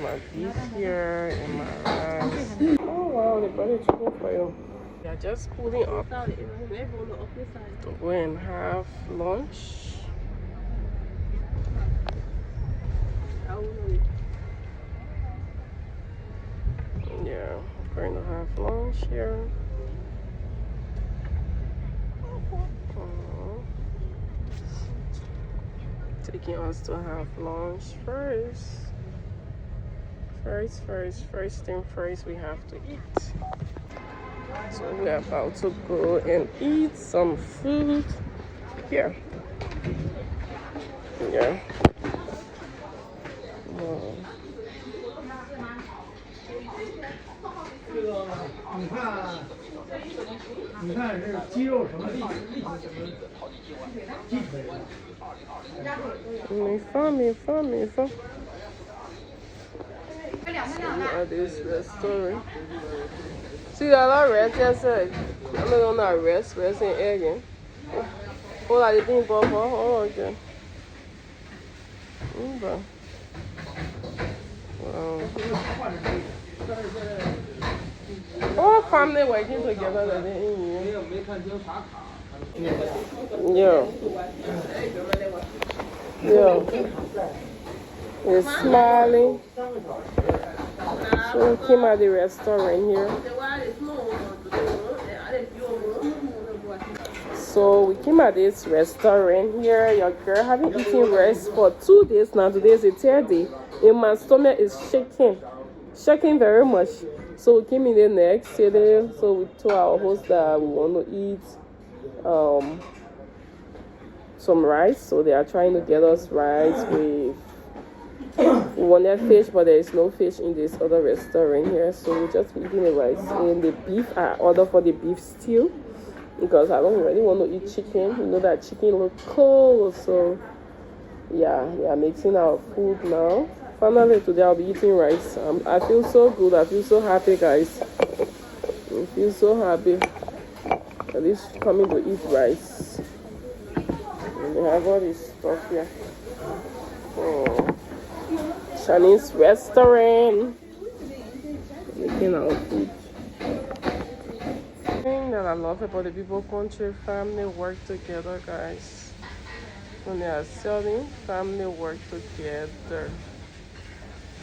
My beef here and my rice. Oh wow, they brought a chicken for you. They are just cooling up. To go and have lunch. Yeah, we're going to have lunch here. Taking us to have lunch first. First thing first, we have to eat. So we're about to go and eat some food here. Yeah. Me fun. At this restaurant. See that lot rest yesterday. I'm not gonna rest in again. All I did for again. Wow. All family working together that they in here. Yeah. They're smiling. So we came at the restaurant here. So we came at this restaurant here. Your girl haven't eaten rice for 2 days now. Today is the 3rd day. And my stomach is shaking very much. So we came in the next day. So we told our host that we want to eat some rice. So they are trying to get us rice with we wanted fish, but there is no fish in this other restaurant here, so we're just eating the rice. And the beef, I ordered for the beef stew because I don't really want to eat chicken. You know that chicken looks cold, so yeah, we are mixing our food now. Finally today I'll be eating rice. I feel so good. I feel so happy, guys. I feel so happy at least coming to eat rice. And they have all this stuff here. Chinese restaurant, making our food. The thing that I love about the people country, family work together, guys. When they are selling, family work together.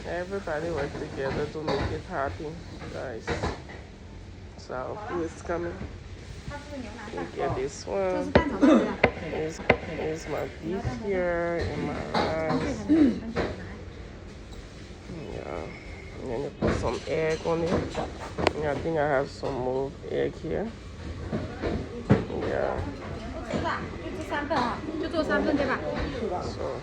Everybody work together to make it happy, guys. So our food is coming. We get this one. Here's my beef here and my rice. Yeah, and then you put some egg on it. And I think I have some more egg here. Yeah. So.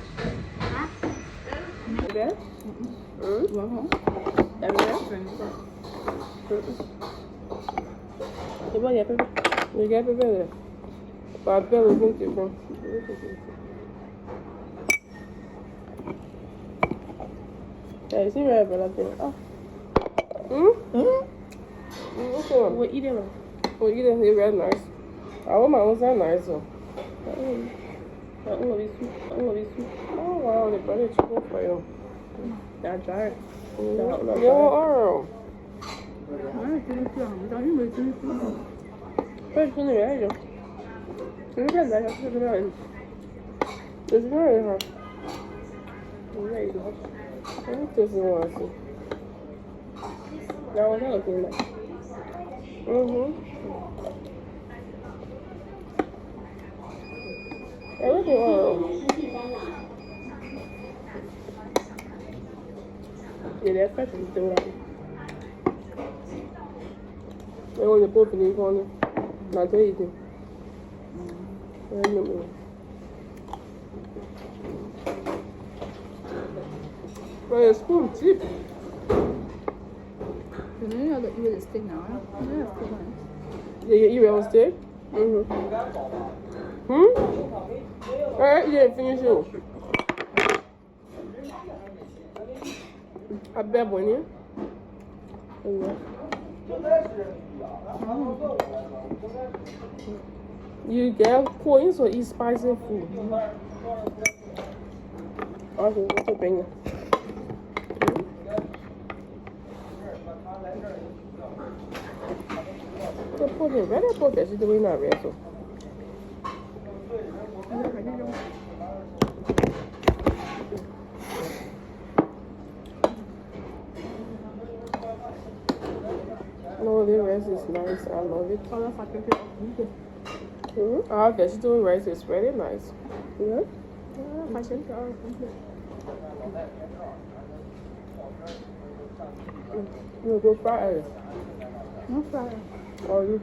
Yeah, you see where I like it? Oh. We'll eat it. They're very nice. I want my own side nice though. I'm gonna be sweet. Oh wow, they brought a chicken for you. That's right. Yo, yeah, that's fresh. I want to put it in corner. Not eating. Well, it's spoon cheap. You know you eat with a stick now, right? Yeah, it's good. Yeah, you eat with a stick? Alright, you didn't finish it. I bet one here. You get coins or eat spicy food? Okay, what's your finger? put the red apple vegetable in our reso. No, the rice is nice. I love it. Our vegetable rice is very nice. Yeah. You go fry it. No fry. Or you?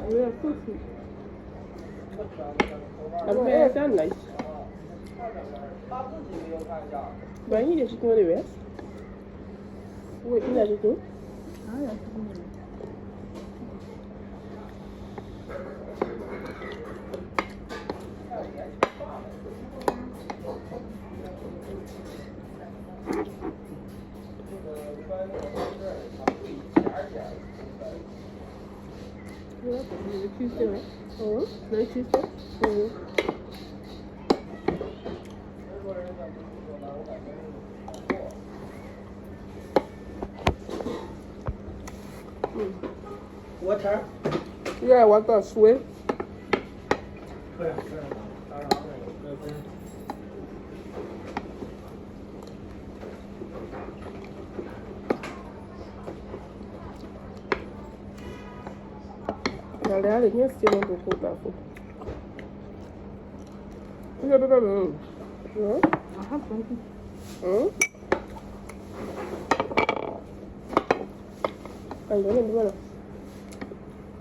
We are cooking. Okay, that's nice. But you need to do the rest. Wait, you need to do? Tuesday, right? Mm-hmm. Very Tuesday. Mm-hmm. What time? Yeah, what the sweet? Now they have here still want to cook that food. Yeah, baby. Yeah. I have something. Hmm? I don't know.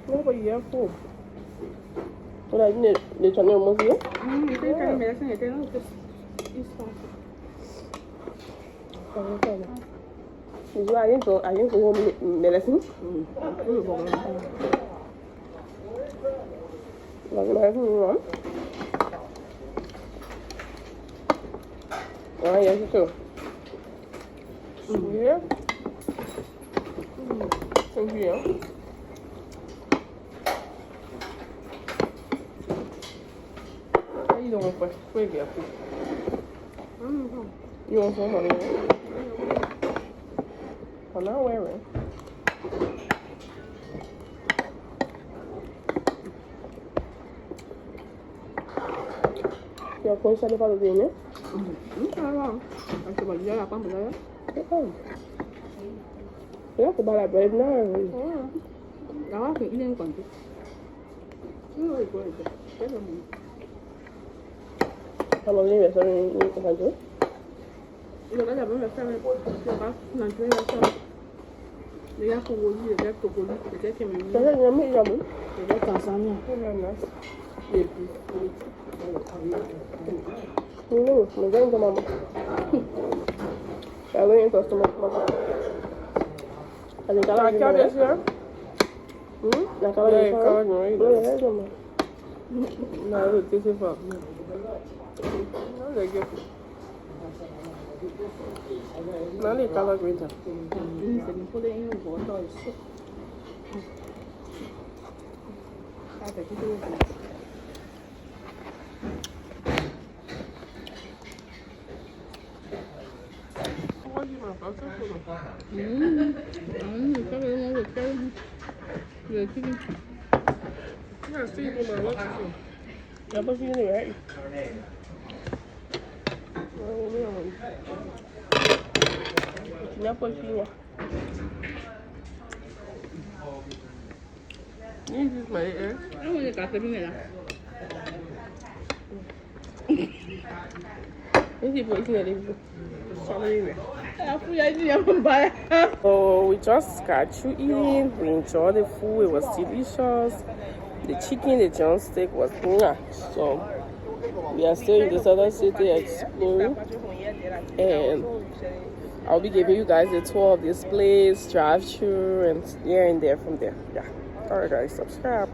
Nobody here food. What I need the channel almost here? You think I'm medicine? I don't know. It's fine. Is I didn't go home medicine. Like medicine, ah, yes, you too. Yeah. Thank you. How you doing for free? You want some honey? I'm not wearing. You're going to start about the dinner? Yeah, about that bread now. Đó thì nên còn chứ. How long you been in the country? Rồi đó là bữa mẹ xem rồi có lần thứ hai xong. Để ra cô đi để cô để cho mình. Cái này mới làm đúng. Để cả sáng nha. Mình dẫn cho mama. Cái này có customer mama. Anh cái này cái gì vậy? Là cái này có người. Đấy rồi mà. Nào được cái gì vậy? Nó là cái nó là color green thôi. Mình put it in water. Cái cái This is my ear. Cái cà phê này là. This is what is it? So we just got through eating. We enjoyed the food. It was delicious. The chicken, the drumstick was mwah. So we are still in this other city exploring, and I'll be giving you guys a tour of this place, drive through, and here and there from there. Yeah. Alright guys, subscribe.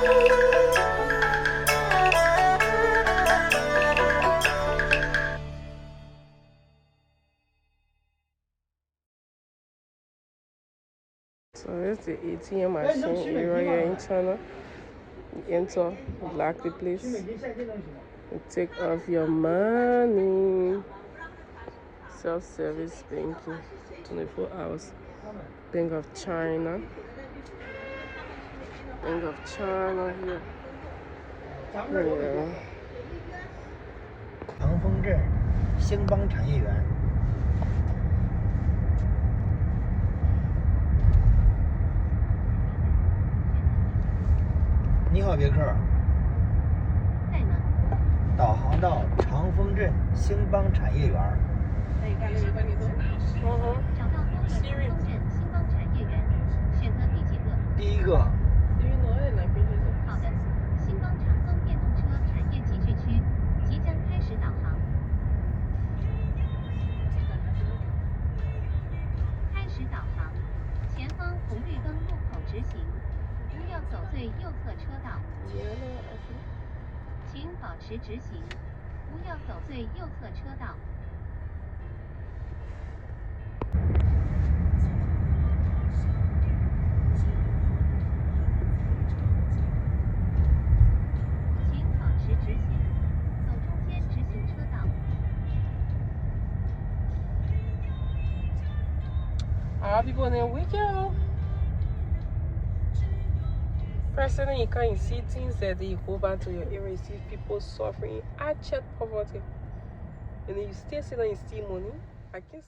So it's the ATM machine area here in China. You enter, you lock the place, you take off your money. Self-service banking, 24 hours. Bank of China. Bank of China here. Yeah. 长丰镇兴邦产业园。你好，别克。在吗？导航到长丰镇兴邦产业园。找到东和长丰镇兴邦产业园，选择第几个？第一个。好的，兴邦长丰电动车产业集聚区即将开始导航。开始导航，前方红绿灯路口直行，不要走最右侧车道。请保持直行，不要走最右侧车道。请保持直行，走中间直行车道。People in the weekend. Personally, you can't see things that you go back to your area, you see people suffering abject poverty. And then you still sit and you see money. I can